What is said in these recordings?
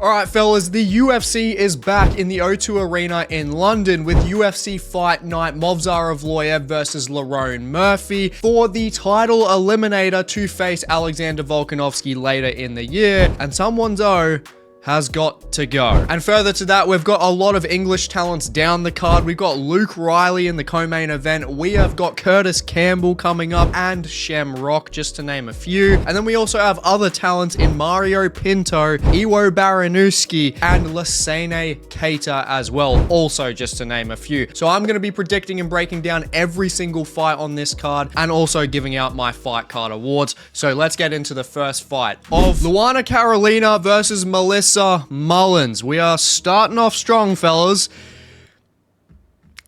Alright fellas, the UFC is back in the O2 Arena in London with UFC Fight Night Movsar Evloev versus Lerone Murphy for the title eliminator to face Alexander Volkanovski later in the year, and someone's has got to go. And further to that, we've got a lot of English talents down the card. We've got Luke Riley in the co-main event. We have got Kurtis Campbell coming up and Shem, just to name a few. And then we also have other talents in Mario Pinto, Iwo Baraniewski, and Losene Keita as well, also just to name a few. So I'm going to be predicting and breaking down every single fight on this card and also giving out my fight card awards. So let's get into the first fight of Luana Carolina versus Melissa Mullins. We are starting off strong, fellas.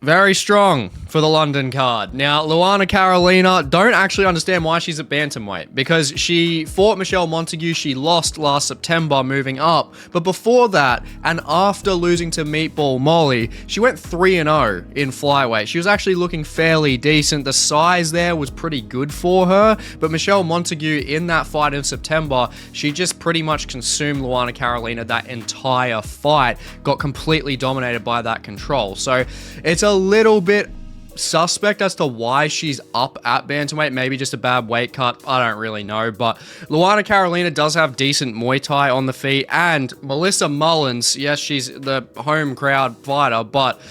Very strong for the London card. Now, Luana Carolina, don't actually understand why she's at bantamweight, because she fought Michelle Montague. She lost last September moving up. But before that, and after losing to Meatball Molly, she went 3-0 in flyweight. She was actually looking fairly decent. The size there was pretty good for her. But Michelle Montague, in that fight in September, she just pretty much consumed Luana Carolina that entire fight. Got completely dominated by that control. So it's a little bit suspect as to why she's up at bantamweight. Maybe just a bad weight cut, I don't really know. But Luana Carolina does have decent Muay Thai on the feet, and Melissa Mullins, yes, she's the home crowd fighter, but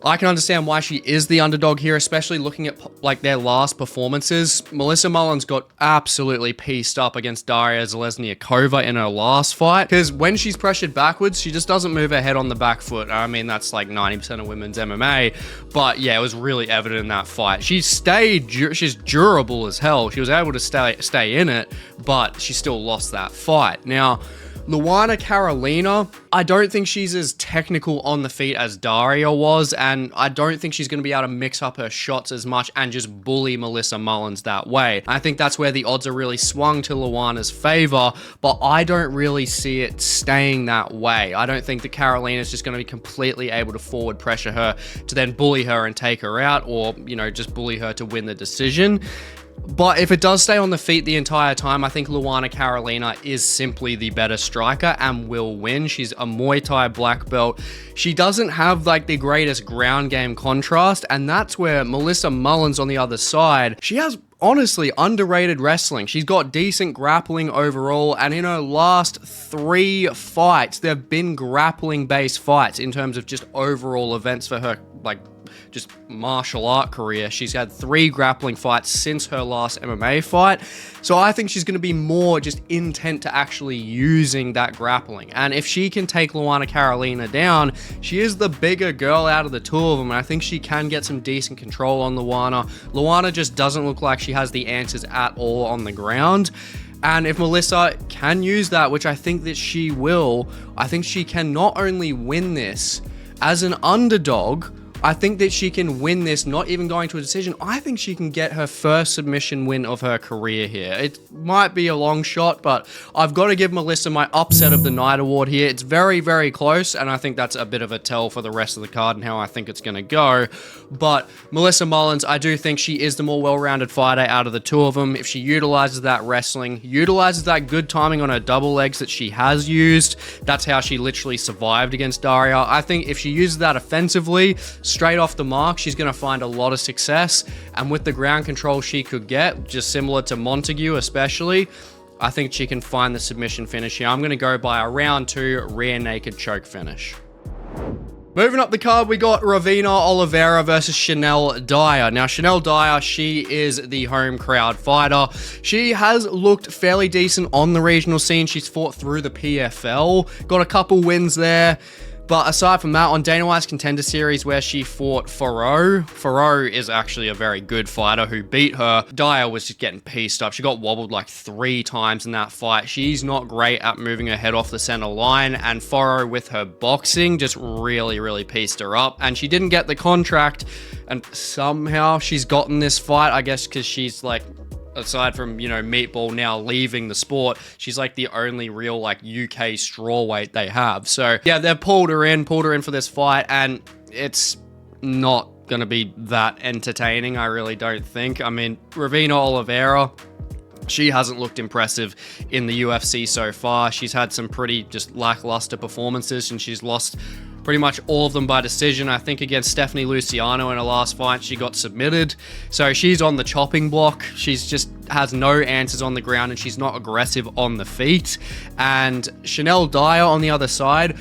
I can understand why she is the underdog here, especially looking at like their last performances. Melissa Mullins got absolutely pieced up against Dyer in her last fight, because when she's pressured backwards, she just doesn't move her head on the back foot. I mean, that's like 90% of women's MMA, but yeah, it was really evident in that fight. She's durable as hell. She was able to stay in it, but she still lost that fight. Now, Luana Carolina, I don't think she's as technical on the feet as Dyer was, and I don't think she's going to be able to mix up her shots as much and just bully Melissa Mullins that way. I think that's where the odds are really swung to Luana's favor, but I don't really see it staying that way. I don't think that Carolina's just going to be completely able to forward pressure her to then bully her and take her out, or, you know, just bully her to win the decision. But if it does stay on the feet the entire time, I think Luana Carolina is simply the better striker and will win. She's a Muay Thai black belt. She doesn't have like the greatest ground game contrast, and that's where Melissa Mullins on the other side, she has honestly underrated wrestling. She's got decent grappling overall, and in her last 3 fights, they've been grappling based fights in terms of just overall events for her, like just martial art career. She's had 3 grappling fights since her last MMA fight. So I think she's going to be more just intent to actually using that grappling. And if she can take Luana Carolina down, she is the bigger girl out of the two of them, and I think she can get some decent control on Luana. Luana just doesn't look like she has the answers at all on the ground. And if Melissa can use that, which I think that she will, I think she can not only win this as an underdog, I think that she can win this not even going to a decision. I think she can get her first submission win of her career here. It might be a long shot, but I've got to give Melissa my upset of the night award here. It's very, very close, and I think that's a bit of a tell for the rest of the card and how I think it's going to go. But Melissa Mullins, I do think she is the more well-rounded fighter out of the two of them. If she utilizes that wrestling, utilizes that good timing on her double legs that she has used, that's how she literally survived against Dyer. I think if she uses that offensively, straight off the mark, she's going to find a lot of success, and with the ground control she could get, just similar to Montague especially, I think she can find the submission finish here. I'm going to go by a round 2 rear naked choke finish. Moving up the card, we got Ravena Oliveira versus Shanelle Dyer. Now, Shanelle Dyer, she is the home crowd fighter. She has looked fairly decent on the regional scene. She's fought through the PFL, got a couple wins there. But aside from that, on Dana White's Contender Series where she fought Faro is actually a very good fighter who beat her. Dyer was just getting pieced up. She got wobbled like 3 times in that fight. She's not great at moving her head off the center line, and Faro with her boxing just really, really pieced her up. And she didn't get the contract, and somehow she's gotten this fight, I guess because she's like, aside from, you know, Meatball now leaving the sport, she's like the only real like UK strawweight they have. So yeah, they've pulled her in for this fight, and it's not gonna be that entertaining, I really don't think. I mean, Ravena Oliveira, She hasn't looked impressive in the UFC so far. She's had some pretty just lackluster performances, and she's lost pretty much all of them by decision. I think against Stephanie Luciano in her last fight, she got submitted. So she's on the chopping block. She's just has no answers on the ground, and she's not aggressive on the feet. And Shanelle Dyer on the other side,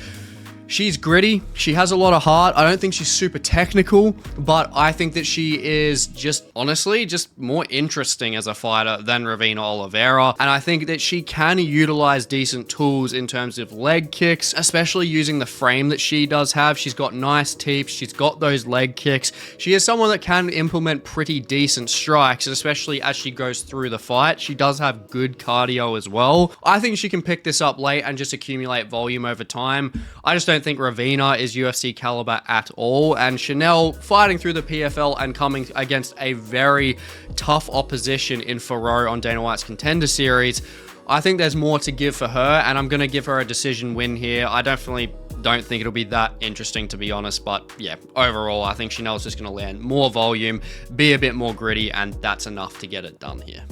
she's gritty. She has a lot of heart. I don't think she's super technical, but I think that she is just, honestly, just more interesting as a fighter than Ravena Oliveira. And I think that she can utilize decent tools in terms of leg kicks, especially using the frame that she does have. She's got nice teeps. She's got those leg kicks. She is someone that can implement pretty decent strikes, especially as she goes through the fight. She does have good cardio as well. I think she can pick this up late and just accumulate volume over time. I just don't think Ravena is UFC caliber at all, and Shanelle fighting through the PFL and coming against a very tough opposition in Faro on Dana White's Contender Series, I think there's more to give for her, and I'm going to give her a decision win here. I definitely don't think it'll be that interesting, to be honest, but yeah, overall, I think Shanelle's just going to land more volume, be a bit more gritty, and that's enough to get it done here.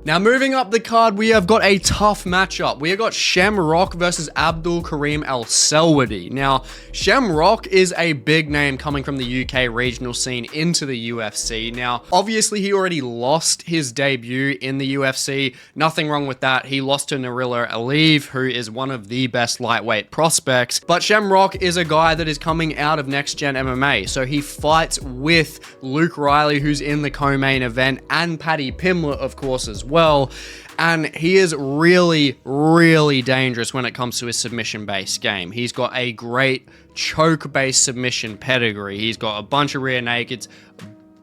Now, moving up the card, we have got a tough matchup. We have got Shamrock versus Abdul Kareem El Selwady. Now, Shamrock is a big name coming from the UK regional scene into the UFC. Now, obviously, he already lost his debut in the UFC. Nothing wrong with that. He lost to Narila Aliyev, who is one of the best lightweight prospects. But Shamrock is a guy that is coming out of Next Gen MMA. So he fights with Luke Riley, who's in the co-main event, and Paddy Pimblett, of course, as well. And he is really, really dangerous when it comes to his submission-based game. He's got a great choke-based submission pedigree. He's got a bunch of rear nakeds,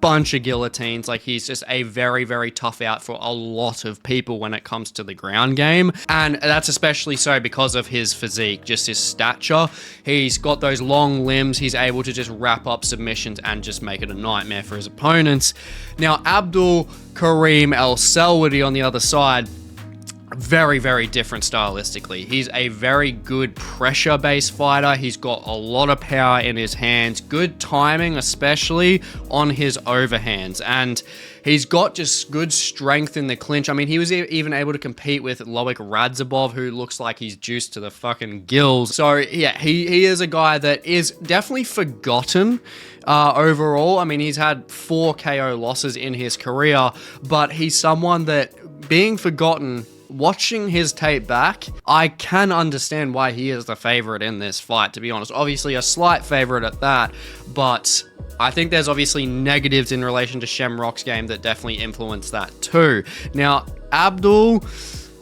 bunch of guillotines. Like, he's just a very, very tough out for a lot of people when it comes to the ground game. And that's especially so because of his physique, just his stature. He's got those long limbs. He's able to just wrap up submissions and just make it a nightmare for his opponents. Now, Abdul Kareem El Selwady on the other side, very, very different stylistically. He's a very good pressure-based fighter. He's got a lot of power in his hands, good timing, especially on his overhands, and he's got just good strength in the clinch. I mean, he was even able to compete with Loic Radzhabov, who looks like he's juiced to the fucking gills. So yeah, he is a guy that is definitely forgotten overall. I mean, he's had 4 KO losses in his career, but he's someone that, being forgotten, watching his tape back, I can understand why he is the favorite in this fight, to be honest. Obviously, a slight favorite at that, but I think there's obviously negatives in relation to Shamrock's game that definitely influence that too. Now, Abdul,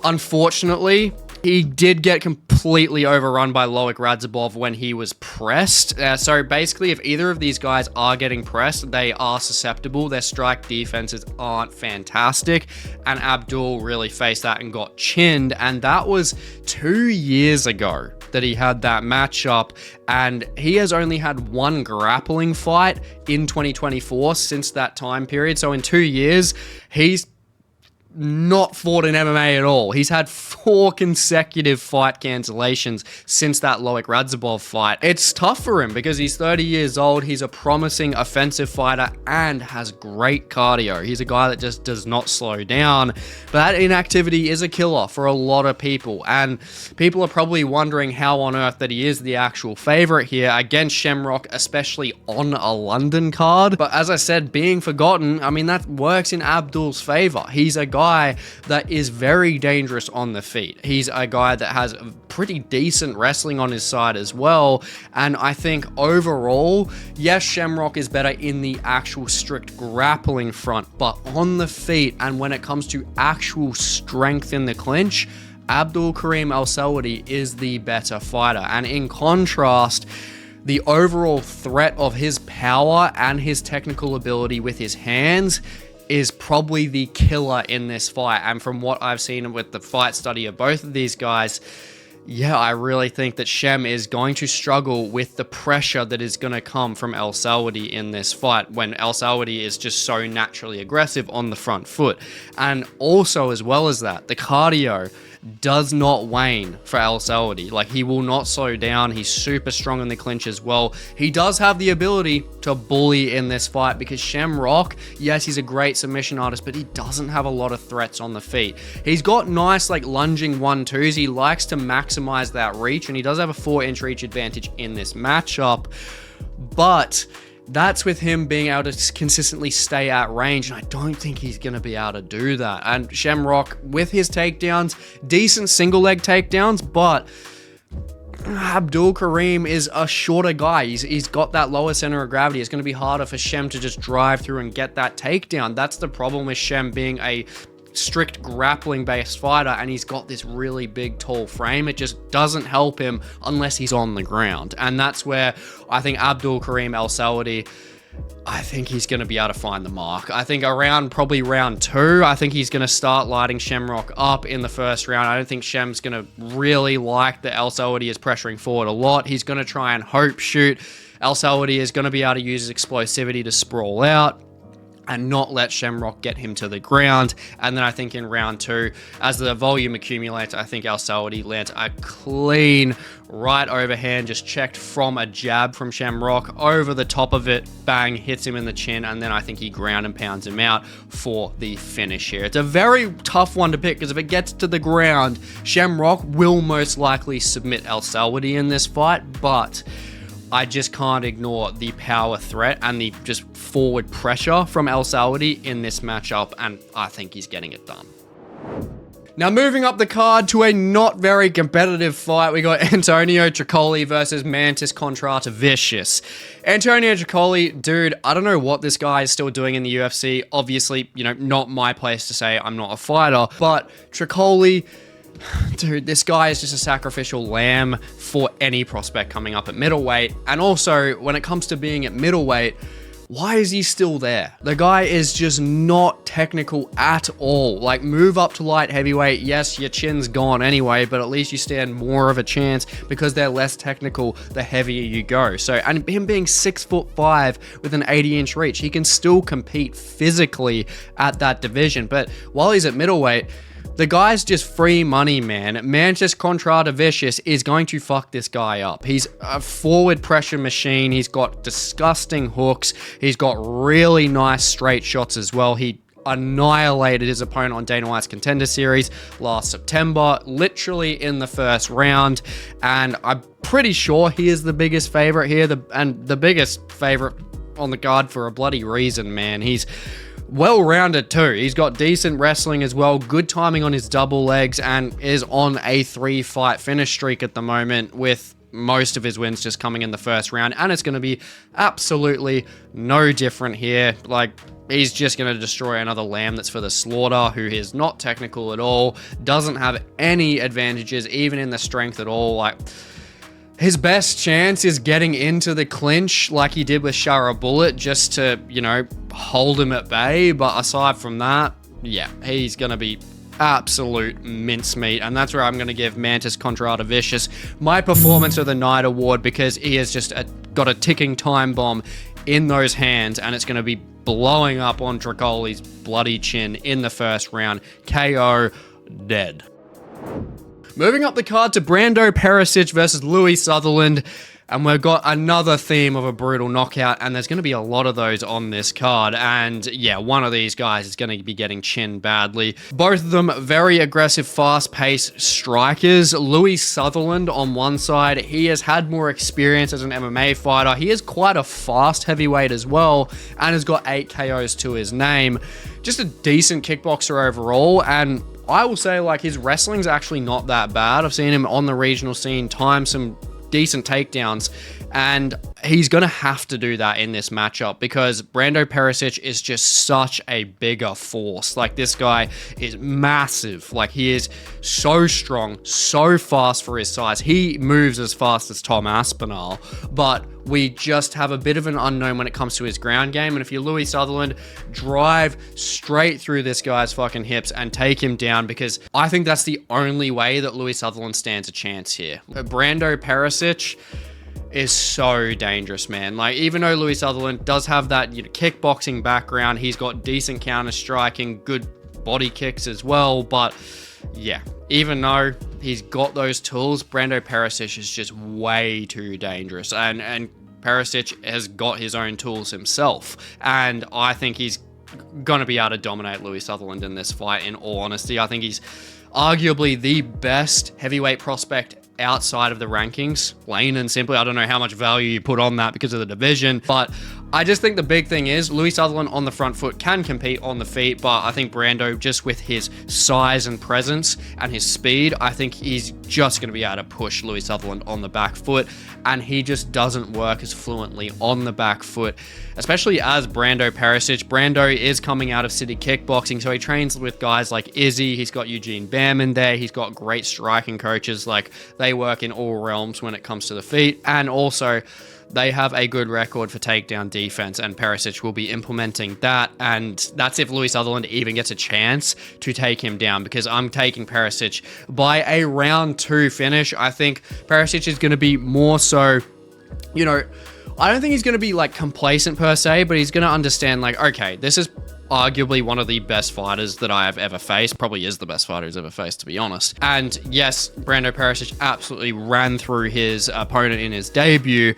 unfortunately, he did get completely overrun by Loic Radzhabov when he was pressed. So basically, if either of these guys are getting pressed, they are susceptible. Their strike defenses aren't fantastic. And Abdul really faced that and got chinned. And that was 2 years ago that he had that matchup. And he has only had 1 grappling fight in 2024 since that time period. So in 2 years, he's not fought in MMA at all. He's had 4 consecutive fight cancellations since that Loic Radzhabov fight. It's tough for him because he's 30 years old. He's a promising offensive fighter and has great cardio. He's a guy that just does not slow down. But that inactivity is a killer for a lot of people. And people are probably wondering how on earth that he is the actual favorite here against Shamrock, especially on a London card. But as I said, being forgotten, I mean, that works in Abdul's favor. He's a guy that is very dangerous on the feet. He's a guy that has pretty decent wrestling on his side as well. And I think overall, yes, Shamrock is better in the actual strict grappling front, but on the feet and when it comes to actual strength in the clinch, Abdul Kareem El Selwady is the better fighter. And in contrast, the overall threat of his power and his technical ability with his hands is probably the killer in this fight. And from what I've seen with the fight study of both of these guys, yeah, I really think that Shem is going to struggle with the pressure that is going to come from El Selwady in this fight when El Selwady is just so naturally aggressive on the front foot. And also, as well as that, the cardio does not wane for Selwady. Like, he will not slow down. He's super strong in the clinch as well. He does have the ability to bully in this fight because Shamrock, yes, he's a great submission artist, but he doesn't have a lot of threats on the feet. He's got nice, like, lunging 1-2s. He likes to maximize that reach, and he does have a 4-inch reach advantage in this matchup. But that's with him being able to consistently stay at range, and I don't think he's going to be able to do that. And Shamrock, with his takedowns, decent single leg takedowns, but Abdul Kareem is a shorter guy. He's got that lower center of gravity. It's going to be harder for Shem to just drive through and get that takedown. That's the problem with Shem being a strict grappling based fighter, and he's got this really big tall frame. It just doesn't help him unless he's on the ground, and that's where I think Abdul Kareem Selwady, I think he's going to be able to find the mark. I think probably round 2, I think he's going to start lighting Shamrock up in the first round. I don't think Shem's going to really like that Selwady is pressuring forward a lot. He's going to try and hope shoot. Selwady is going to be able to use his explosivity to sprawl out and not let Shamrock get him to the ground. And then I think in round 2, as the volume accumulates, I think Selwady lands a clean right overhand, just checked from a jab from Shamrock over the top of it, bang, hits him in the chin, and then I think he ground and pounds him out for the finish here. It's a very tough one to pick because if it gets to the ground, Shamrock will most likely submit Selwady in this fight, but I just can't ignore the power threat and the just forward pressure from Selwady in this matchup, and I think he's getting it done. Now, moving up the card to a not very competitive fight, we got Antonio Trocolli versus Mantas Kondtratavicius. Antonio Trocolli, dude, I don't know what this guy is still doing in the UFC. Obviously, you know, not my place to say, I'm not a fighter, but Trocolli, dude, this guy is just a sacrificial lamb for any prospect coming up at middleweight. And also, when it comes to being at middleweight, why is he still there? The guy is just not technical at all. Like, move up to light heavyweight. Yes, your chin's gone anyway, but at least you stand more of a chance because they're less technical the heavier you go. So, and him being 6'5" with an 80-inch reach, he can still compete physically at that division. But while he's at middleweight, the guy's just free money, man. Mantas Kondtratavicius is going to fuck this guy up. He's a forward pressure machine. He's got disgusting hooks. He's got really nice straight shots as well. He annihilated his opponent on Dana White's Contender Series last September, literally in the first round. And I'm pretty sure he is the biggest favorite here, and the biggest favorite on the card for a bloody reason, man. He's well-rounded too. He's got decent wrestling as well, good timing on his double legs, and is on a 3-fight finish streak at the moment, with most of his wins just coming in the first round. And it's going to be absolutely no different here. Like, he's just going to destroy another lamb that's for the slaughter, who is not technical at all, doesn't have any advantages, even in the strength at all. Like, his best chance is getting into the clinch like he did with Shara Bullet, just to, you know, hold him at bay. But aside from that, yeah, he's going to be absolute mincemeat. And that's where I'm going to give Mantas Kondtratavicius my Performance of the Night award, because he has just got a ticking time bomb in those hands, and it's going to be blowing up on Trocolli's bloody chin in the first round. KO, dead. Moving up the card to Brando Pericic versus Louie Sutherland, and we've got another theme of a brutal knockout, and there's going to be a lot of those on this card, and yeah, one of these guys is going to be getting chinned badly. Both of them very aggressive, fast-paced strikers. Louie Sutherland on one side, he has had more experience as an MMA fighter. He is quite a fast heavyweight as well, and has got 8 KOs to his name. Just a decent kickboxer overall, and I will say, like, his wrestling's actually not that bad. I've seen him on the regional scene time some decent takedowns, and he's going to have to do that in this matchup because Brando Pericic is just such a bigger force. Like, this guy is massive. Like, he is so strong, so fast for his size. He moves as fast as Tom Aspinall, but we just have a bit of an unknown when it comes to his ground game. And if you're Louie Sutherland, drive straight through this guy's fucking hips and take him down, because I think that's the only way that Louie Sutherland stands a chance here. Brando Pericic is so dangerous, man. Like, even though Louie Sutherland does have that, you know, kickboxing background, he's got decent counter striking, good body kicks as well, but yeah, even though he's got those tools, Brando Pericic is just way too dangerous. And Pericic has got his own tools himself. And I think he's going to be able to dominate Louie Sutherland in this fight, in all honesty. I think he's arguably the best heavyweight prospect outside of the rankings, plain and simply. I don't know how much value you put on that because of the division, but I just think the big thing is Louie Sutherland on the front foot can compete on the feet, but I think Brando, just with his size and presence and his speed, I think he's just going to be able to push Louie Sutherland on the back foot, and he just doesn't work as fluently on the back foot, especially as Brando Pericic. Brando is coming out of City Kickboxing, so he trains with guys like Izzy. He's got Eugene Behrman there. He's got great striking coaches. Like, they work in all realms when it comes to the feet, and also they have a good record for takedown defense, and Pericic will be implementing that, and that's if Louie Sutherland even gets a chance to take him down, because I'm taking Pericic by a round 2 finish. I think Pericic is going to be more so, you know, I don't think he's going to be like complacent per se, but he's going to understand, like, okay, this is arguably one of the best fighters that I have ever faced. Probably is the best fighter he's ever faced, to be honest. And yes, Brando Pericic absolutely ran through his opponent in his debut,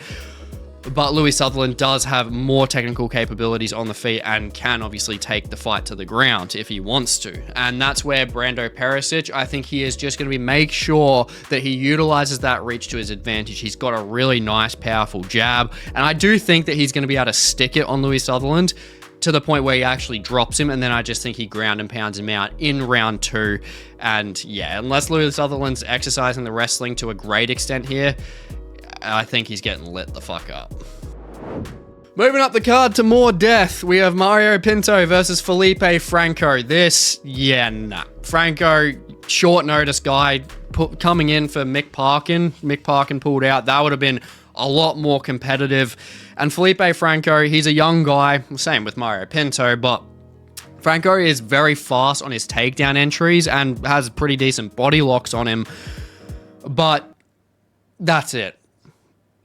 but Louie Sutherland does have more technical capabilities on the feet and can obviously take the fight to the ground if he wants to. And that's where Brando Pericic, I think he is just going to make sure that he utilizes that reach to his advantage. He's got a really nice, powerful jab, and I do think that he's going to be able to stick it on Louie Sutherland to the point where he actually drops him, and then I just think he ground and pounds him out in round 2. And yeah, unless Louie Sutherland's exercising the wrestling to a great extent here, I think he's getting lit the fuck up. Moving up the card to more death, we have Mario Pinto versus Felipe Franco. Franco, short notice guy, coming in for Mick Parkin. Mick Parkin pulled out. That would have been a lot more competitive. And Felipe Franco, he's a young guy, same with Mario Pinto, but Franco is very fast on his takedown entries and has pretty decent body locks on him. But that's it.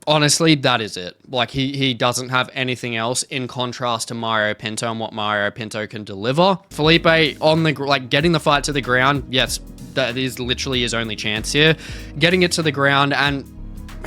Honestly, that is it. Like, he doesn't have anything else in contrast to Mario Pinto and what Mario Pinto can deliver. Felipe on the, like, getting the fight to the ground, yes, that is literally his only chance here. Getting it to the ground, and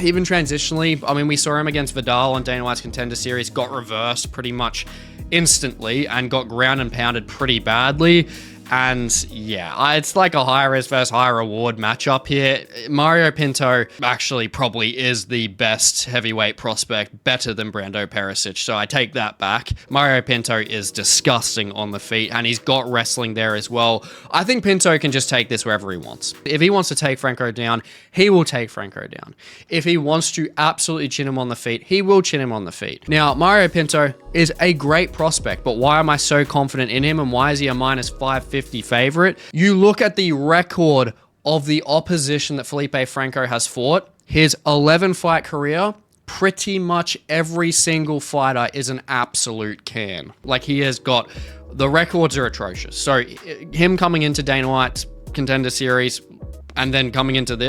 even transitionally, I mean, we saw him against Vidal on Dana White's Contender Series, got reversed pretty much instantly and got ground and pounded pretty badly. And yeah, it's like a high risk versus high reward matchup here. Mario Pinto actually probably is the best heavyweight prospect, better than Brando Pericic, so I take that back. Mario Pinto is disgusting on the feet, and he's got wrestling there as well. I think Pinto can just take this wherever he wants. If he wants to take Franco down, he will take Franco down. If he wants to absolutely chin him on the feet, he will chin him on the feet. Now, Mario Pinto is a great prospect, but why am I so confident in him, and why is he a minus 550 favorite? You look at the record of the opposition that Felipe Franco has fought, his 11-fight career, pretty much every single fighter is an absolute can. Like, he has got, the records are atrocious. So him coming into Dana White's Contender Series and then coming into the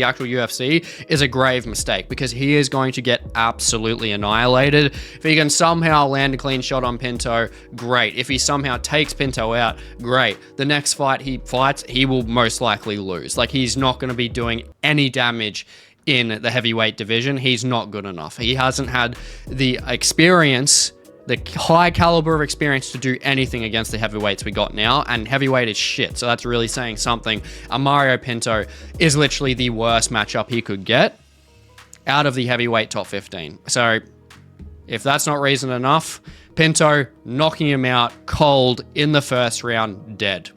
actual UFC is a grave mistake, because he is going to get absolutely annihilated. If he can somehow land a clean shot on Pinto, great. If he somehow takes Pinto out, great. The next fight he fights, he will most likely lose. Like, he's not going to be doing any damage in the heavyweight division. He's not good enough. He hasn't had the experience, the high caliber of experience to do anything against the heavyweights we got now, and heavyweight is shit, so that's really saying something. Mario Pinto is literally the worst matchup he could get out of the heavyweight top 15. So if that's not reason enough, Pinto knocking him out cold in the first round, dead.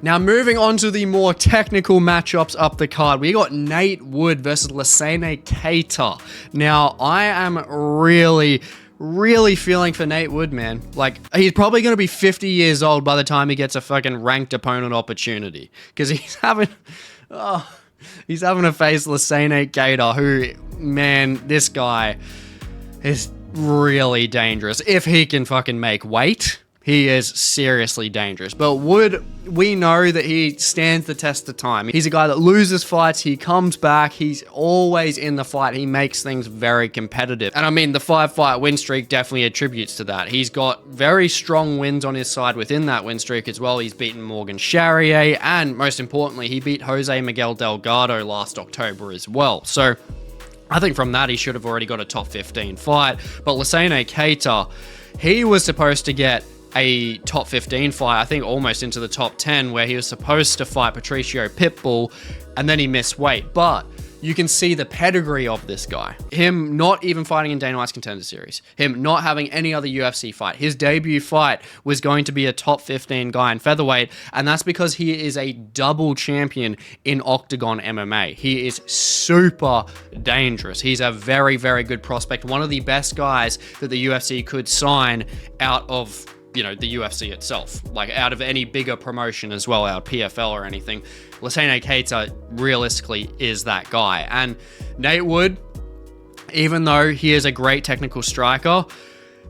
Now, moving on to the more technical matchups up the card, we got Nate Wood versus Losene Keita. Now, I am really feeling for Nate Wood, man. Like, he's probably going to be 50 years old by the time he gets a fucking ranked opponent opportunity, because he's having to face Losene Keita, who, man, this guy is really dangerous. If he can fucking make weight, he is seriously dangerous. But Wood, we know that he stands the test of time. He's a guy that loses fights, he comes back, he's always in the fight, he makes things very competitive. And I mean, the 5-fight win streak definitely attributes to that. He's got very strong wins on his side within that win streak as well. He's beaten Morgan Charrier, and most importantly, he beat Jose Miguel Delgado last October as well. So I think from that, he should have already got a top 15 fight. But Losene Keita, he was supposed to get a top 15 fight, I think almost into the top 10, where he was supposed to fight Patricio Pitbull, and then he missed weight. But you can see the pedigree of this guy. Him not even fighting in Dana White's Contender Series. Him not having any other UFC fight. His debut fight was going to be a top 15 guy in featherweight, and that's because he is a double champion in Octagon MMA. He is super dangerous. He's a very, very good prospect. One of the best guys that the UFC could sign out of, you know, the UFC itself, like out of any bigger promotion as well, out of PFL or anything. Losene Keita realistically is that guy. And Nate Wood, even though he is a great technical striker,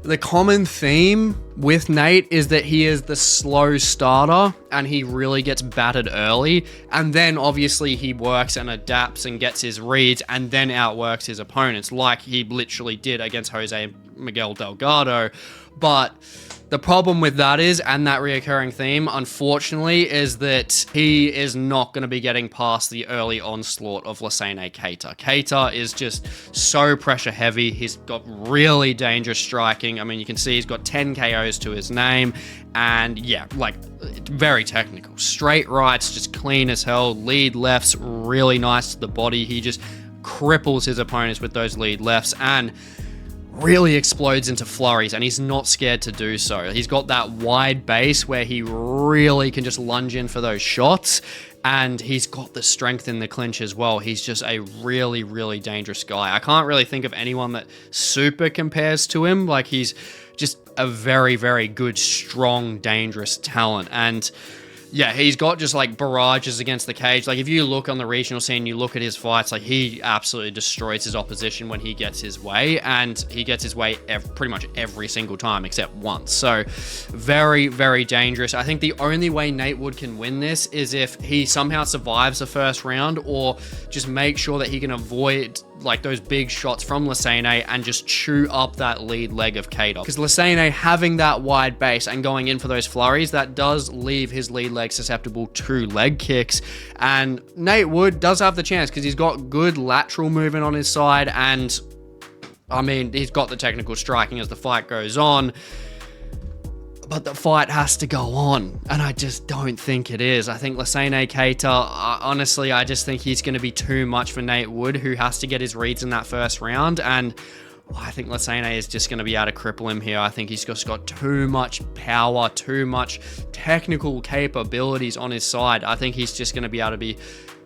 the common theme with Nate is that he is the slow starter and he really gets battered early, and then obviously he works and adapts and gets his reads and then outworks his opponents, like he literally did against Jose Miguel Delgado. But the problem with that is, and that reoccurring theme, unfortunately, is that he is not going to be getting past the early onslaught of Losene Keita. Keita is just so pressure heavy. He's got really dangerous striking. I mean, you can see he's got 10 KOs to his name, and yeah, like very technical. Straight rights, just clean as hell. Lead lefts, really nice to the body. He just cripples his opponents with those lead lefts, and really explodes into flurries, and he's not scared to do so. He's got that wide base where he really can just lunge in for those shots, and he's got the strength in the clinch as well. He's just a really, really dangerous guy. I can't really think of anyone that super compares to him. Like, he's just a very, very good, strong, dangerous talent. And yeah, he's got just like barrages against the cage. Like, if you look on the regional scene, you look at his fights, like he absolutely destroys his opposition when he gets his way, and he gets his way pretty much every single time except once. So very, very dangerous. I think the only way Nate Wood can win this is if he somehow survives the first round, or just make sure that he can avoid like those big shots from Losene and just chew up that lead leg of Keita. Because Losene having that wide base and going in for those flurries, that does leave his lead leg susceptible to leg kicks. And Nate Wood does have the chance because he's got good lateral movement on his side, and I mean, he's got the technical striking as the fight goes on. But the fight has to go on, and I just don't think it is. I think Losene Keita, honestly, I just think he's going to be too much for Nate Wood, who has to get his reads in that first round, and I think Losene is just going to be able to cripple him here. I think he's just got too much power, too much technical capabilities on his side. I think he's just going to be able to be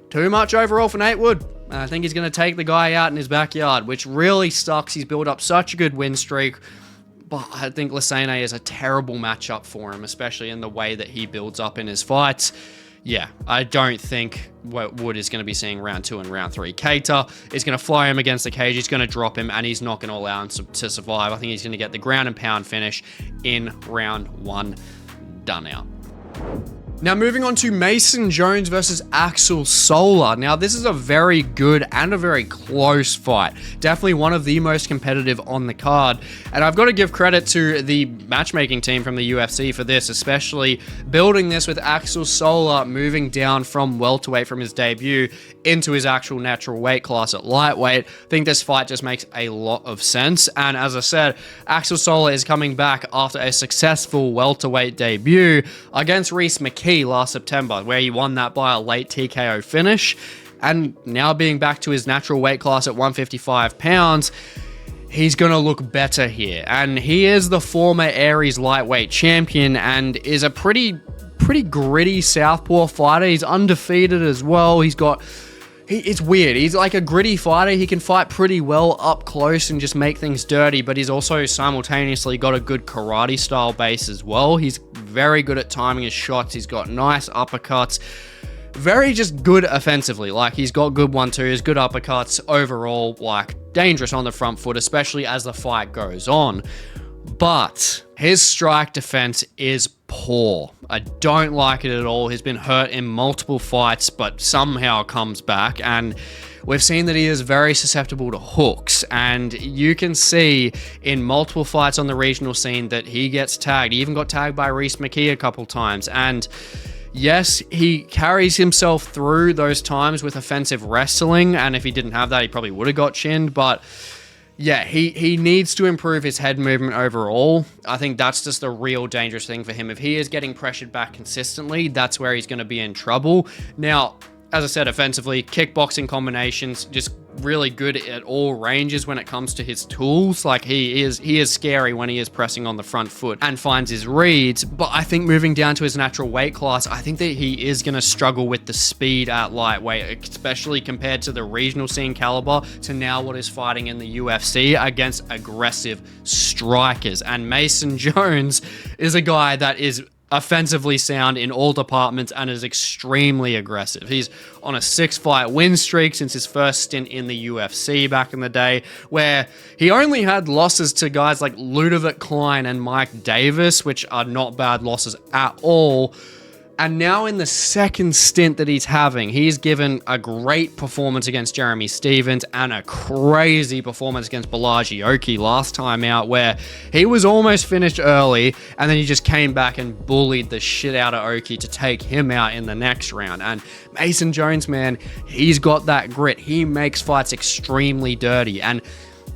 too much overall for Nate Wood. And I think he's going to take the guy out in his backyard, which really sucks. He's built up such a good win streak. But I think Losene is a terrible matchup for him, especially in the way that he builds up in his fights. Yeah, I don't think what Wood is going to be seeing round 2 and round 3. Keita is going to fly him against the cage, he's going to drop him, and he's not going to allow him to survive. I think he's going to get the ground and pound finish in round 1. Done out. Now, moving on to Mason Jones versus Axel Soler. Now, this is a very good and a very close fight. Definitely one of the most competitive on the card. And I've got to give credit to the matchmaking team from the UFC for this, especially building this with Axel Soler moving down from welterweight from his debut into his actual natural weight class at lightweight. I think this fight just makes a lot of sense. And as I said, Axel Soler is coming back after a successful welterweight debut against Rhys McKee last September, where he won that by a late TKO finish. And now being back to his natural weight class at 155 pounds, he's going to look better here. And he is the former Aries lightweight champion and is a pretty gritty southpaw fighter. He's undefeated as well. It's weird. He's like a gritty fighter. He can fight pretty well up close and just make things dirty, but he's also simultaneously got a good karate style base as well. He's very good at timing his shots. He's got nice uppercuts. Very just good offensively. Like, he's got good 1-2s, good uppercuts. Overall, like, dangerous on the front foot, especially as the fight goes on. But his strike defense is poor. I don't like it at all. He's been hurt in multiple fights, but somehow comes back. And we've seen that he is very susceptible to hooks. And you can see in multiple fights on the regional scene that he gets tagged. He even got tagged by Reese McKee a couple times. And yes, he carries himself through those times with offensive wrestling. And if he didn't have that, he probably would have got chinned. But yeah, he needs to improve his head movement overall. I think that's just the real dangerous thing for him. If he is getting pressured back consistently, that's where he's going to be in trouble. Now, as I said, offensively, kickboxing combinations, just really good at all ranges when it comes to his tools. Like he is scary when he is pressing on the front foot and finds his reads. But I think moving down to his natural weight class, I think that he is going to struggle with the speed at lightweight, especially compared to the regional scene caliber to now what is fighting in the UFC against aggressive strikers. And Mason Jones is a guy that is offensively sound in all departments and is extremely aggressive. He's on a 6-fight win streak since his first stint in the UFC back in the day, where he only had losses to guys like Ludovic Klein and Mike Davis, which are not bad losses at all. And now in the second stint that he's having, he's given a great performance against Jeremy Stevens and a crazy performance against Balaji Oki last time out, where he was almost finished early and then he just came back and bullied the shit out of Oki to take him out in the next round. And Mason Jones, man, he's got that grit. He makes fights extremely dirty. And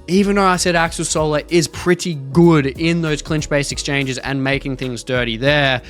even though I said Axel Sola is pretty good in those clinch-based exchanges and making things dirty there,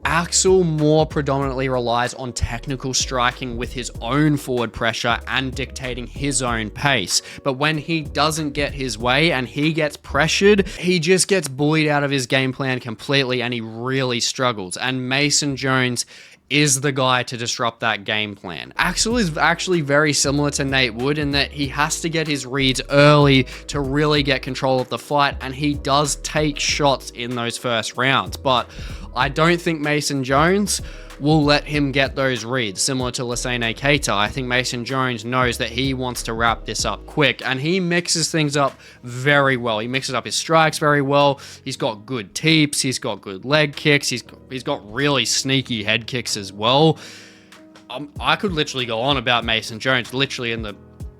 Axel more predominantly relies on technical striking with his own forward pressure and dictating his own pace. But when he doesn't get his way and he gets pressured, he just gets bullied out of his game plan completely and he really struggles. And Mason Jones is the guy to disrupt that game plan. Axel is actually very similar to Nate Wood in that he has to get his reads early to really get control of the fight, and he does take shots in those first rounds. But I don't think Mason Jones will let him get those reads, similar to Losene Keita. I think Mason Jones knows that he wants to wrap this up quick, and he mixes things up very well. He mixes up his strikes very well. He's got good teeps. He's got good leg kicks. He's got really sneaky head kicks as well. I could literally go on about Mason Jones, literally in the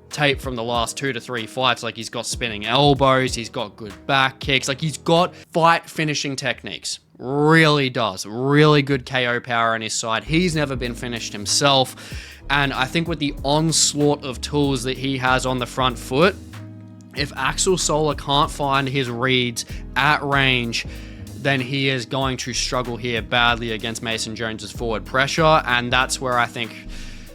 tape from the last 2 to 3 fights. Like, he's got spinning elbows. He's got good back kicks. Like, he's got fight finishing techniques. Really does. Really good KO power on his side. He's never been finished himself. And I think with the onslaught of tools that he has on the front foot, if Axel Sola can't find his reads at range, then he is going to struggle here badly against Mason Jones's forward pressure. And that's where I think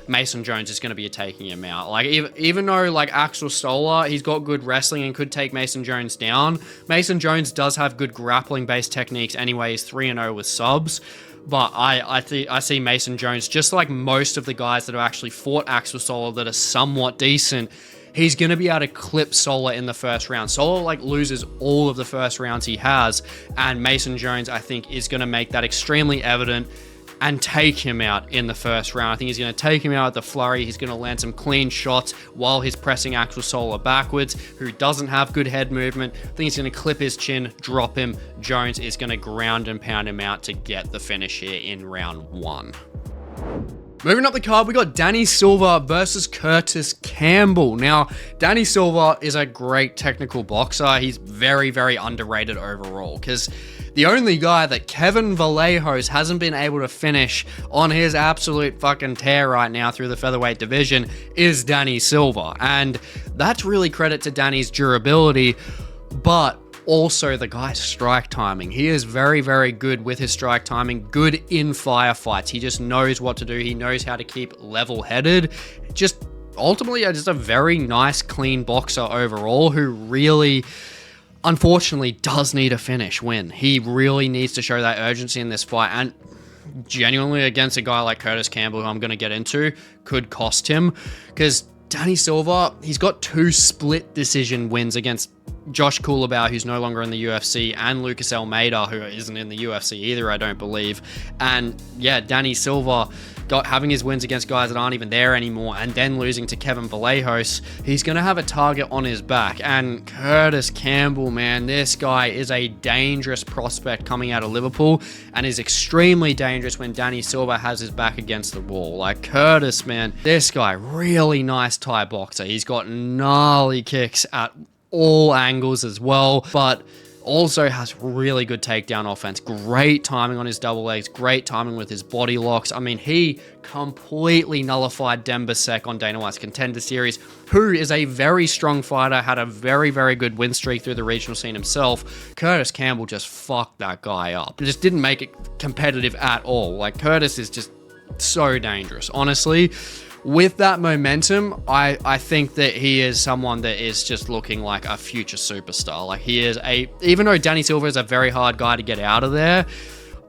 Mason Jones is going to be taking him out. Like, even though, like, Axel Sola, he's got good wrestling and could take Mason Jones down, Mason Jones does have good grappling-based techniques anyway. He's 3-0 with subs. But I see Mason Jones, just like most of the guys that have actually fought Axel Sola that are somewhat decent, he's going to be able to clip Sola in the first round. Sola, like, loses all of the first rounds he has, and Mason Jones, I think, is going to make that extremely evident and take him out in the first round. I think he's going to take him out at the flurry. He's going to land some clean shots while he's pressing Axel Sola backwards, who doesn't have good head movement. I think he's going to clip his chin, drop him. Jones is going to ground and pound him out to get the finish here in round 1. Moving up the card, we got Danny Silva versus Kurtis Campbell. Now, Danny Silva is a great technical boxer. He's very, very underrated overall, because the only guy that Kevin Vallejos hasn't been able to finish on his absolute fucking tear right now through the featherweight division is Danny Silva. And that's really credit to Danny's durability, but also the guy's strike timing. He is very, very good with his strike timing, good in firefights. He just knows what to do. He knows how to keep level-headed. Just ultimately just a very nice, clean boxer overall who really, unfortunately, does need a win. He really needs to show that urgency in this fight, and genuinely against a guy like Kurtis Campbell, who I'm going to get into, could cost him, because Danny Silva, he's got 2 split decision wins against Josh Kulabau, who's no longer in the UFC, and Lucas Almeida, who isn't in the UFC either, I don't believe. And yeah, Danny Silva having his wins against guys that aren't even there anymore, and then losing to Kevin Vallejos, he's going to have a target on his back. And Kurtis Campbell, man, this guy is a dangerous prospect coming out of Liverpool, and is extremely dangerous when Danny Silva has his back against the wall. Like, Kurtis, man, this guy, really nice Thai boxer. He's got gnarly kicks at all angles as well, but also has really good takedown offense. Great timing on his double legs, great timing with his body locks. I mean, he completely nullified Dembasek on Dana White's Contender Series, who is a very strong fighter, had a very, very good win streak through the regional scene himself. Kurtis Campbell just fucked that guy up. It just didn't make it competitive at all. Like, Kurtis is just so dangerous, honestly. With that momentum, I think that he is someone that is just looking like a future superstar. Like, he is even though Danny Silva is a very hard guy to get out of there,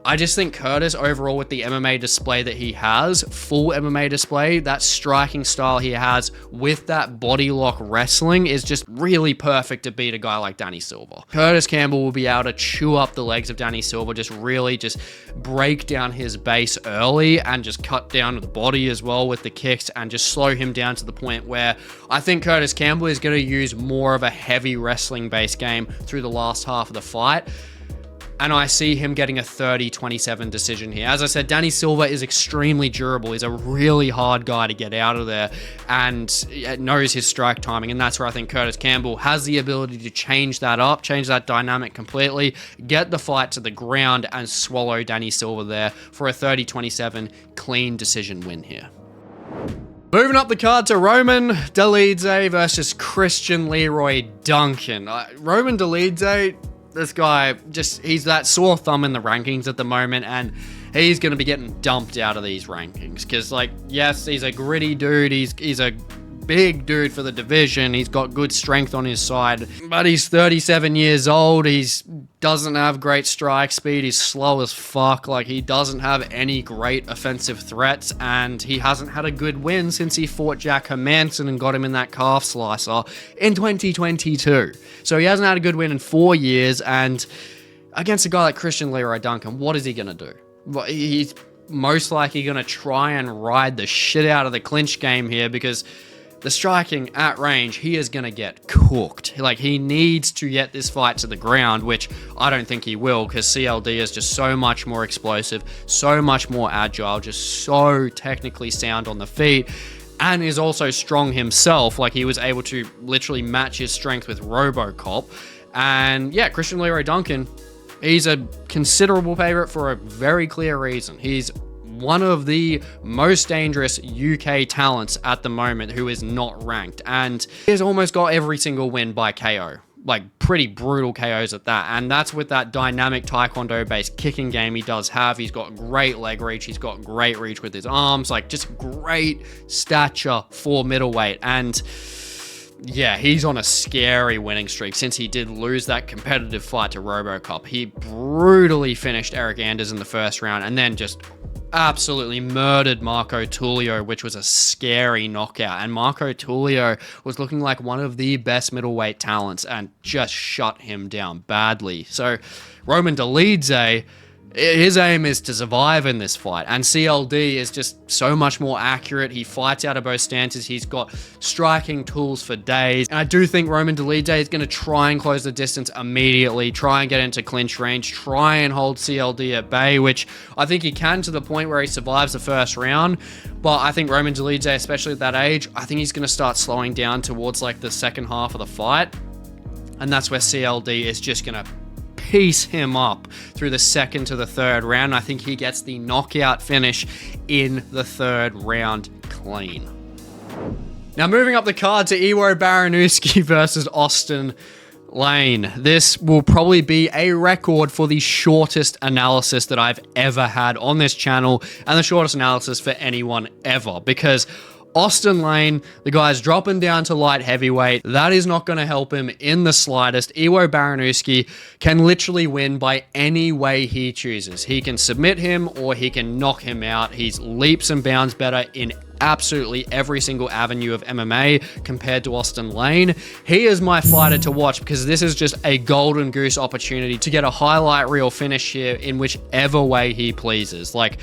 I just think Kurtis overall, with the MMA display that he has, full MMA display, that striking style he has with that body lock wrestling is just really perfect to beat a guy like Danny Silva. Kurtis Campbell will be able to chew up the legs of Danny Silva, just really just break down his base early and just cut down the body as well with the kicks and just slow him down to the point where I think Kurtis Campbell is going to use more of a heavy wrestling base game through the last half of the fight. And I see him getting a 30-27 decision here. As I said, Danny Silva is extremely durable. He's a really hard guy to get out of there and knows his strike timing. And that's where I think Kurtis Campbell has the ability to change that up, change that dynamic completely, get the fight to the ground and swallow Danny Silva there for a 30-27 clean decision win here. Moving up the card to Roman Dolidze versus Christian Leroy Duncan. Roman Dolidze, this guy, he's that sore thumb in the rankings at the moment, and he's going to be getting dumped out of these rankings because, like, yes, he's a gritty dude. He's a big dude for the division. He's got good strength on his side, but he's 37 years old. He doesn't have great strike speed. He's slow as fuck. Like, he doesn't have any great offensive threats, and he hasn't had a good win since he fought Jack Hermanson and got him in that calf slicer in 2022. So he hasn't had a good win in 4 years, and against a guy like Christian Leroy Duncan, what is he going to do? Well, he's most likely going to try and ride the shit out of the clinch game here because the striking at range, he is going to get cooked. Like, he needs to get this fight to the ground, which I don't think he will, because CLD is just so much more explosive, so much more agile, just so technically sound on the feet, and is also strong himself. Like, he was able to literally match his strength with RoboCop. And yeah, Christian Leroy Duncan, he's a considerable favorite for a very clear reason. He's one of the most dangerous UK talents at the moment who is not ranked, and he has almost got every single win by KO, like pretty brutal KOs at that, and that's with that dynamic Taekwondo based kicking game he does have. He's got great leg reach, he's got great reach with his arms, like just great stature for middleweight. And yeah, he's on a scary winning streak since he did lose that competitive fight to RoboCop. He brutally finished Eric Anders in the first round and then just absolutely murdered Marco Tulio, which was a scary knockout. And Marco Tulio was looking like one of the best middleweight talents and just shut him down badly. So Roman Dolidze, his aim is to survive in this fight, and CLD is just so much more accurate. He fights out of both stances. He's got striking tools for days, and I do think Roman Dolidze is going to try and close the distance immediately, try and get into clinch range, try and hold CLD at bay, which I think he can to the point where he survives the first round. But I think Roman Dolidze, especially at that age, I think he's going to start slowing down towards like the second half of the fight, and that's where CLD is just going to piece him up through the second to the third round. I think he gets the knockout finish in the third round clean. Now moving up the card to Iwo Baraniewski versus Austin Lane. This will probably be a record for the shortest analysis that I've ever had on this channel, and the shortest analysis for anyone ever, because Austin Lane, the guy's dropping down to light heavyweight. That is not going to help him in the slightest. Iwo Baraniewski can literally win by any way he chooses. He can submit him or he can knock him out. He's leaps and bounds better in absolutely every single avenue of MMA compared to Austin Lane. He is my fighter to watch because this is just a golden goose opportunity to get a highlight reel finish here in whichever way he pleases. Like,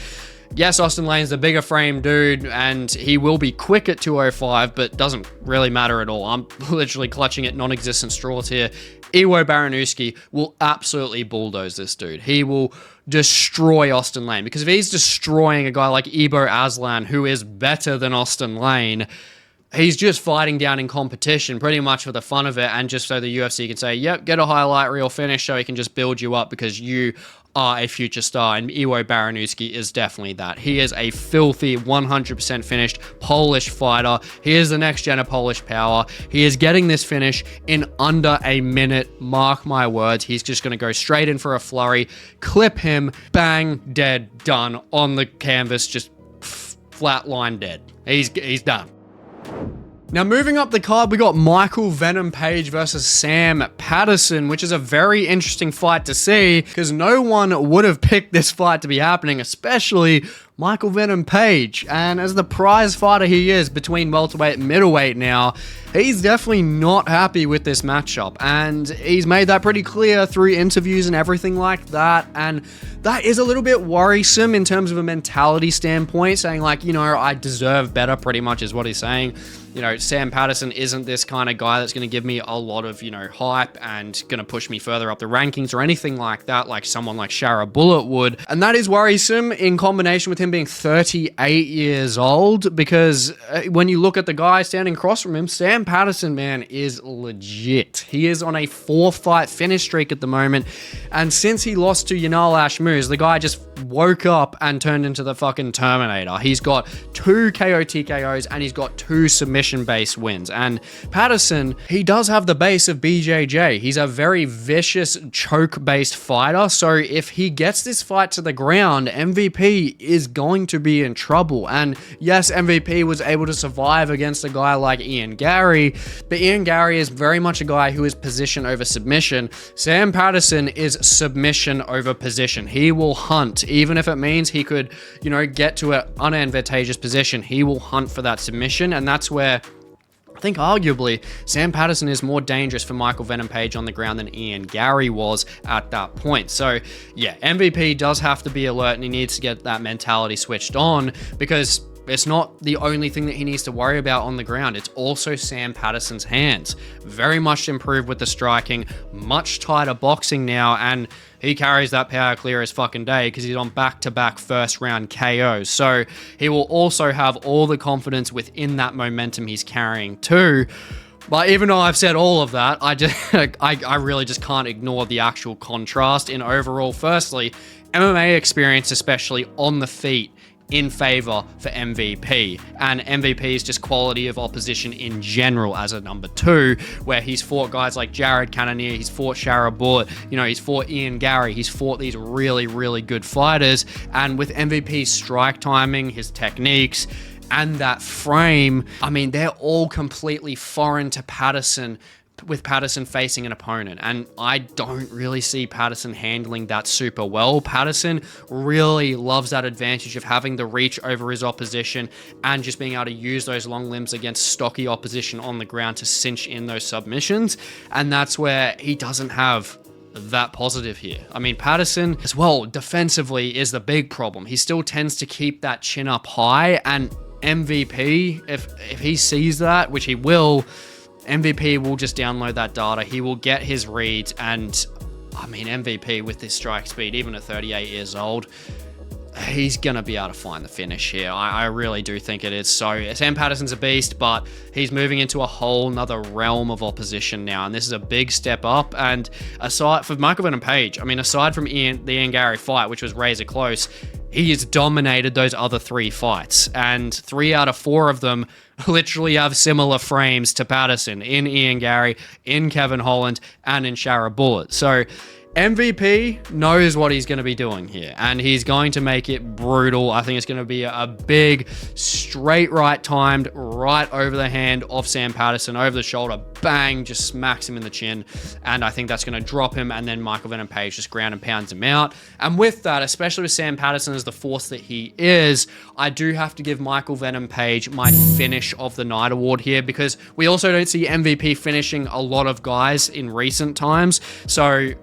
Yes, Austin Lane's the bigger frame dude, and he will be quick at 205, but doesn't really matter at all. I'm literally clutching at non-existent straws here. Iwo Baraniewski will absolutely bulldoze this dude. He will destroy Austin Lane, because if he's destroying a guy like Ibo Aslan, who is better than Austin Lane, he's just fighting down in competition pretty much for the fun of it, and just so the UFC can say, yep, get a highlight reel finish so he can just build you up because you are a future star. And Iwo Baraniewski is definitely that. He is a filthy 100% finished Polish fighter. He is the next gen of Polish power. He is getting this finish in under a minute. Mark my words. He's just going to go straight in for a flurry, clip him, bang, dead, done on the canvas, just flatline dead. He's done. Now, moving up the card, we got Michael Venom Page versus Sam Patterson, which is a very interesting fight to see because no one would have picked this fight to be happening, especially Michael Venom Page. And as the prize fighter he is between welterweight and middleweight now, he's definitely not happy with this matchup. And he's made that pretty clear through interviews and everything like that. And that is a little bit worrisome in terms of a mentality standpoint, saying like, you know, I deserve better pretty much is what he's saying. You know, Sam Patterson isn't this kind of guy that's going to give me a lot of, you know, hype and going to push me further up the rankings or anything like that, like someone like Shara Bullet would. And that is worrisome in combination with him being 38 years old, because when you look at the guy standing across from him, Sam Patterson, man, is legit. He is on a 4-fight finish streak at the moment. And since he lost to Yanal Ashmouz, the guy just woke up and turned into the fucking Terminator. He's got 2 KO TKOs and he's got 2 submission-based wins. And Patterson, he does have the base of BJJ. He's a very vicious choke-based fighter. So if he gets this fight to the ground, MVP is going to be in trouble. And yes, MVP was able to survive against a guy like Ian Gary, but Ian Gary is very much a guy who is position over submission. Sam Patterson is submission over position. He will hunt, even if it means he could, you know, get to an unadvantageous position. He will hunt for that submission, and that's where I think arguably Sam Patterson is more dangerous for Michael Venom Page on the ground than Ian Gary was at that point. So yeah, MVP does have to be alert and he needs to get that mentality switched on, because it's not the only thing that he needs to worry about on the ground. It's also Sam Patterson's hands. Very much improved with the striking, much tighter boxing now, and he carries that power clear as fucking day because he's on back-to-back first-round KOs. So he will also have all the confidence within that momentum he's carrying too. But even though I've said all of that, I really just can't ignore the actual contrast in overall. Firstly, MMA experience, especially on the feet, in favor for MVP, and MVP is just quality of opposition in general as a number 2, where he's fought guys like Jared Cannonier, he's fought Shara Bullet, you know, he's fought Ian Gary, he's fought these really, really good fighters, and with MVP's strike timing, his techniques, and that frame, I mean, they're all completely foreign to Patterson, with Patterson facing an opponent, and I don't really see Patterson handling that super well. Patterson really loves that advantage of having the reach over his opposition and just being able to use those long limbs against stocky opposition on the ground to cinch in those submissions, and that's where he doesn't have that positive here. I mean, Patterson as well defensively is the big problem. He still tends to keep that chin up high, and MVP, if he sees that, which he will, MVP will just download that data. He will get his reads, and I mean, MVP with this strike speed, even at 38 years old, he's going to be able to find the finish here. I really do think it is. So Sam Patterson's a beast, but he's moving into a whole nother realm of opposition now, and this is a big step up. And aside for Michael Venom Page, I mean, aside from the Ian Gary fight, which was razor close, he has dominated those other 3 fights, and 3 out of 4 of them literally have similar frames to Patterson, in Ian Gary, in Kevin Holland, and in Shara Bullet. So MVP knows what he's going to be doing here, and he's going to make it brutal. I think it's going to be a big, straight right timed, right over the hand of Sam Patterson, over the shoulder, bang, just smacks him in the chin, and I think that's going to drop him, and then Michael Venom Page just ground and pounds him out. And with that, especially with Sam Patterson as the force that he is, I do have to give Michael Venom Page my finish of the night award here, because we also don't see MVP finishing a lot of guys in recent times, so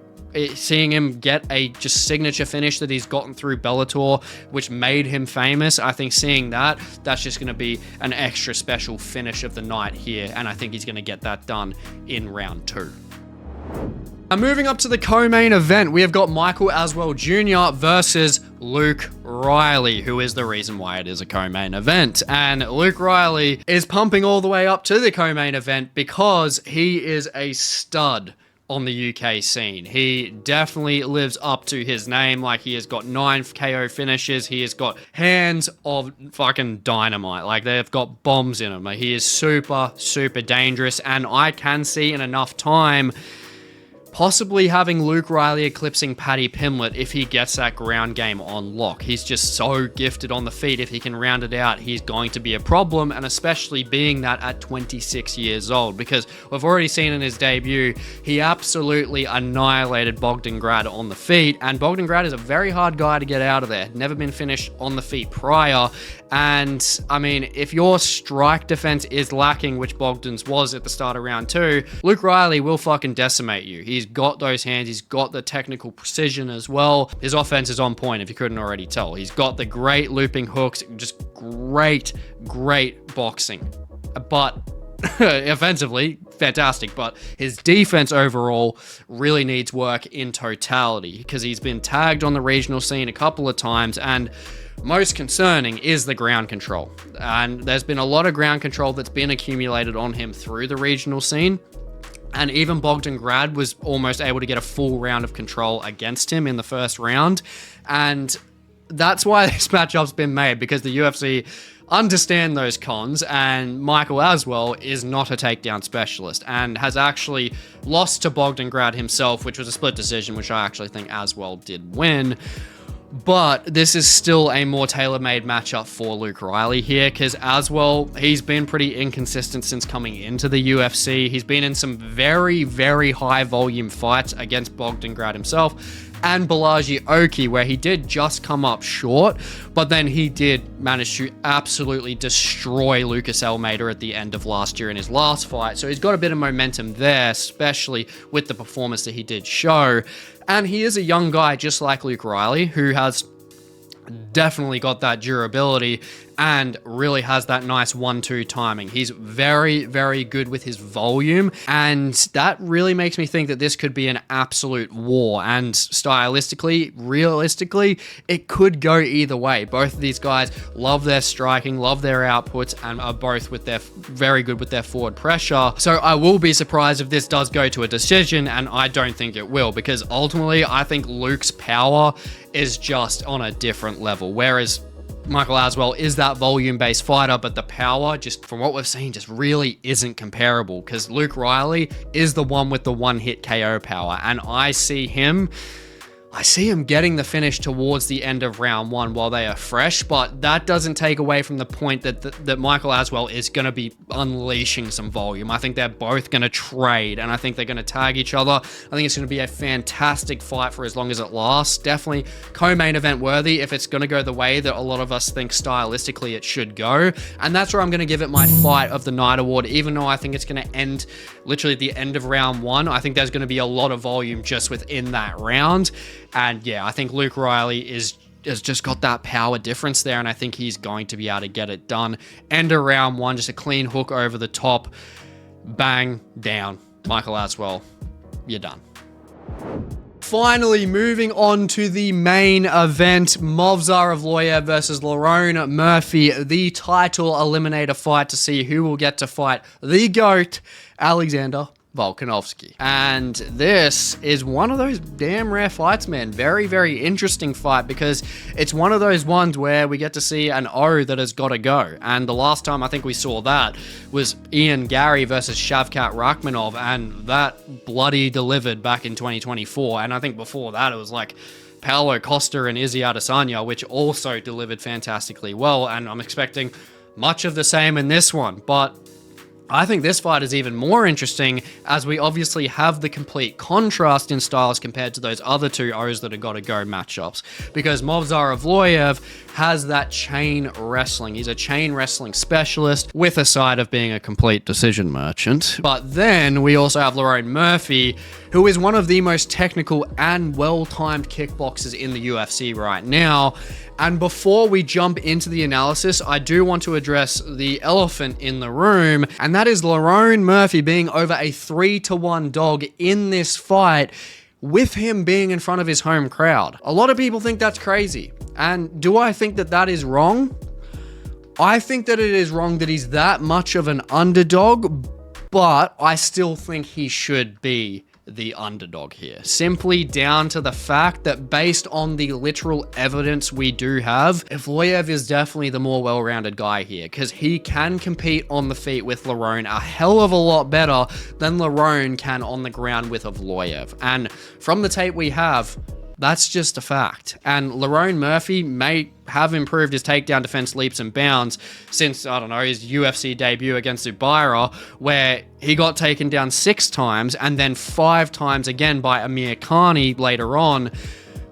seeing him get a just signature finish that he's gotten through Bellator, which made him famous, I think seeing that's just going to be an extra special finish of the night here, and I think he's going to get that done in round 2. Now moving up to the co-main event, we have got Michael Aswell Jr. versus Luke Riley, who is the reason why it is a co-main event. And Luke Riley is pumping all the way up to the co-main event because he is a stud on the UK scene. He definitely lives up to his name. Like, he has got 9 KO finishes. He has got hands of fucking dynamite. Like, they've got bombs in him. Like, he is super, super dangerous. And I can see in enough time possibly having Luke Riley eclipsing Paddy Pimblett if he gets that ground game on lock. He's just so gifted on the feet. If he can round it out, he's going to be a problem, and especially being that at 26 years old, because we've already seen in his debut, he absolutely annihilated Bogdangrad on the feet, and Bogdangrad is a very hard guy to get out of there. Never been finished on the feet prior, and I mean, if your strike defense is lacking, which Bogdan's was at the start of round 2, Luke Riley will fucking decimate you. He's got those hands, he's got the technical precision as well. His offense is on point, if you couldn't already tell. He's got the great looping hooks, just great boxing. But offensively, fantastic. But his defense overall really needs work in totality, because he's been tagged on the regional scene a couple of times, and most concerning is the ground control. And there's been a lot of ground control that's been accumulated on him through the regional scene. And even Bogdangrad was almost able to get a full round of control against him in the first round. And that's why this matchup's been made, because the UFC understand those cons, and Michael Aswell is not a takedown specialist and has actually lost to Bogdangrad himself, which was a split decision, which I actually think Aswell did win. But this is still a more tailor-made matchup for Luke Riley here, because Aswell, he's been pretty inconsistent since coming into the UFC. He's been in some very, very high-volume fights against Bogdangrad himself and Balaji Oki, where he did just come up short, but then he did manage to absolutely destroy Lucas Almeida at the end of last year in his last fight. So he's got a bit of momentum there, especially with the performance that he did show. And he is a young guy, just like Luke Riley, who has definitely got that durability and really has that nice 1-2 timing. He's very, very good with his volume, and that really makes me think that this could be an absolute war. And stylistically, realistically, it could go either way. Both of these guys love their striking, love their outputs, and are both very good with their forward pressure. So I will be surprised if this does go to a decision, and I don't think it will, because ultimately I think Luke's power is just on a different level, whereas Michael Aswell is that volume-based fighter, but the power, just from what we've seen, just really isn't comparable, because Luke Riley is the one with the one-hit KO power, and I see him getting the finish towards the end of round 1 while they are fresh, but that doesn't take away from the point that Michael Aswell is going to be unleashing some volume. I think they're both going to trade, and I think they're going to tag each other. I think it's going to be a fantastic fight for as long as it lasts. Definitely co-main event worthy if it's going to go the way that a lot of us think stylistically it should go, and that's where I'm going to give it my fight of the night award, even though I think it's going to end literally at the end of round 1. I think there's going to be a lot of volume just within that round. And yeah, I think Luke Riley has just got that power difference there, and I think he's going to be able to get it done. End of round 1, just a clean hook over the top, bang, down. Michael Aswell, you're done. Finally, moving on to the main event, Movsar Evloev versus Lerone Murphy, the title eliminator fight to see who will get to fight the GOAT, Alexander Volkanovski. And this is one of those damn rare fights, man. Very, very interesting fight, because it's one of those ones where we get to see an O that has got to go. And the last time I think we saw that was Ian Gary versus Shavkat Rakhmonov, and that bloody delivered back in 2024. And I think before that it was like Paulo Costa and Izzy Adesanya, which also delivered fantastically well. And I'm expecting much of the same in this one, but I think this fight is even more interesting as we obviously have the complete contrast in styles compared to those other two O's that have got to go matchups. Because Movsar Evloev has that chain wrestling. He's a chain wrestling specialist with a side of being a complete decision merchant. But then we also have Lerone Murphy, who is one of the most technical and well-timed kickboxers in the UFC right now. And before we jump into the analysis, I do want to address the elephant in the room, and that is Lerone Murphy being over a 3-1 dog in this fight, with him being in front of his home crowd. A lot of people think that's crazy. And do I think that that is wrong? I think that it is wrong that he's that much of an underdog, but I still think he should be the underdog here, simply down to the fact that based on the literal evidence we do have, Evloev is definitely the more well-rounded guy here, because he can compete on the feet with Lerone a hell of a lot better than Lerone can on the ground with Evloev. And from the tape we have, that's just a fact. And Lerone Murphy may have improved his takedown defense leaps and bounds since, I don't know, his UFC debut against Oliveira, where he got taken down 6 times and then 5 times again by Amir Khani later on.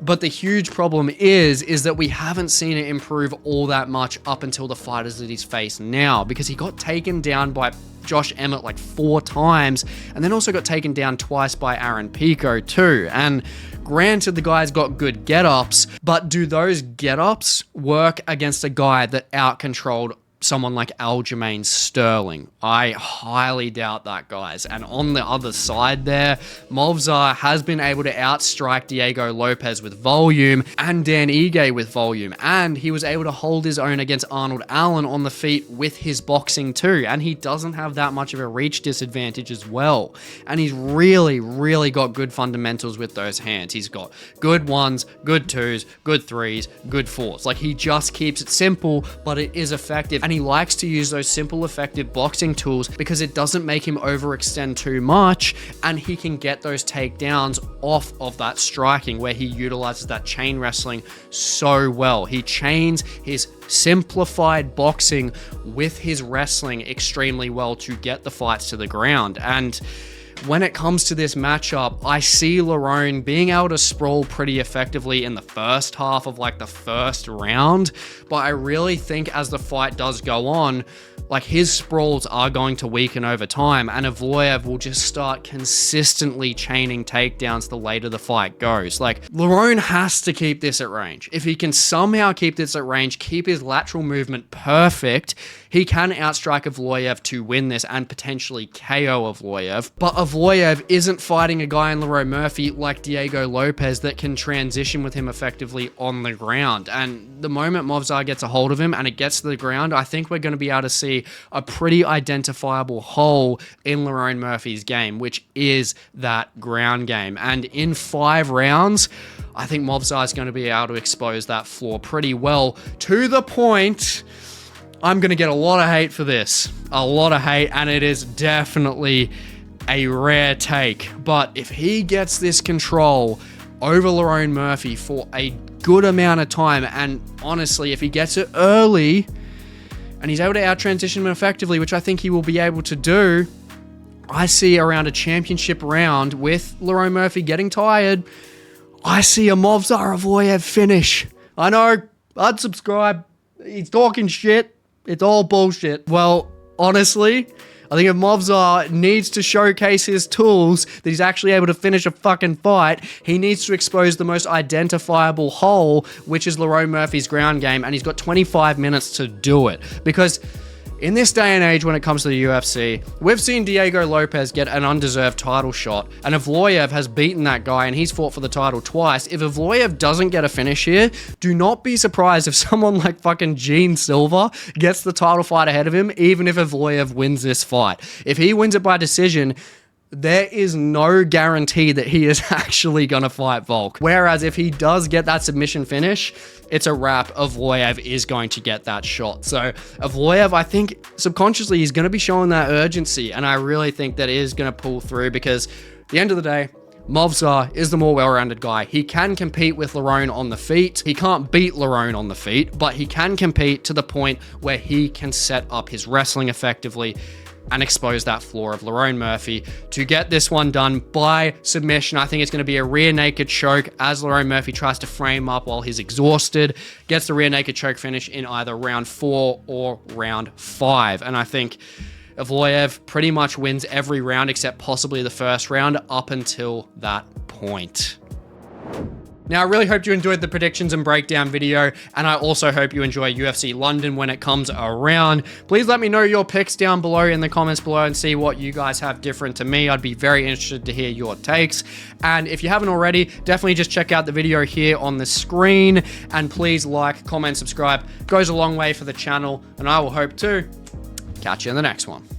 But the huge problem is that we haven't seen it improve all that much up until the fighters that he's faced now, because he got taken down by Josh Emmett like 4 times and then also got taken down twice by Aaron Pico too. And granted, the guy's got good get-ups, but do those get-ups work against a guy that out-controlled someone like Aljamain Sterling? I highly doubt that, guys. And on the other side there, Movsar has been able to outstrike Diego Lopez with volume and Dan Ige with volume, and he was able to hold his own against Arnold Allen on the feet with his boxing too, and he doesn't have that much of a reach disadvantage as well. And he's really got good fundamentals with those hands. He's got good 1s, good 2s, good 3s, good 4s. Like, he just keeps it simple, but it is effective. And he likes to use those simple, effective boxing tools because it doesn't make him overextend too much, and he can get those takedowns off of that striking where he utilizes that chain wrestling so well. He chains his simplified boxing with his wrestling extremely well to get the fights to the ground. And when it comes to this matchup, I see Lerone being able to sprawl pretty effectively in the first half of like the first round, but I really think as the fight does go on, like, his sprawls are going to weaken over time, and Evloev will just start consistently chaining takedowns the later the fight goes. Like, Lerone has to keep this at range. If he can somehow keep this at range, keep his lateral movement perfect, he can outstrike Evloev to win this and potentially KO Evloev. But Evloev isn't fighting a guy in Lerone Murphy like Diego Lopez that can transition with him effectively on the ground. And the moment Movsar gets a hold of him and it gets to the ground, I think we're going to be able to see a pretty identifiable hole in Lerone Murphy's game, which is that ground game. And in 5 rounds, I think Movsar is going to be able to expose that flaw pretty well, to the point I'm going to get a lot of hate for this. A lot of hate, and it is definitely a rare take. But if he gets this control over Lerone Murphy for a good amount of time, and honestly, if he gets it early and he's able to out-transition him effectively, which I think he will be able to do, I see around a championship round with Lerone Murphy getting tired, I see a Movsar Evloev finish. I know, unsubscribe, he's talking shit, it's all bullshit. Well, honestly, I think if Movsar needs to showcase his tools, that he's actually able to finish a fucking fight, he needs to expose the most identifiable hole, which is Lerone Murphy's ground game, and he's got 25 minutes to do it. Because in this day and age, when it comes to the UFC, we've seen Diego Lopez get an undeserved title shot, and Evloev has beaten that guy, and he's fought for the title twice. If Evloev doesn't get a finish here, do not be surprised if someone like fucking Gene Silva gets the title fight ahead of him, even if Evloev wins this fight. If he wins it by decision, there is no guarantee that he is actually going to fight Volk. Whereas if he does get that submission finish, it's a wrap. Evloev is going to get that shot. So Evloev, I think subconsciously he's going to be showing that urgency, and I really think that is going to pull through, because at the end of the day, Movsar is the more well-rounded guy. He can compete with Lerone on the feet. He can't beat Lerone on the feet, but he can compete to the point where he can set up his wrestling effectively. and expose that flaw of Lerone Murphy to get this one done by submission. I think it's going to be a rear naked choke as Lerone Murphy tries to frame up while he's exhausted, gets the rear naked choke finish in either round 4 or round 5. And I think Evloev pretty much wins every round except possibly the first round up until that point. Now, I really hope you enjoyed the predictions and breakdown video, and I also hope you enjoy UFC London when it comes around. Please let me know your picks down below in the comments below and see what you guys have different to me. I'd be very interested to hear your takes. And if you haven't already, definitely just check out the video here on the screen, and please like, comment, subscribe. It goes a long way for the channel, and I will hope to catch you in the next one.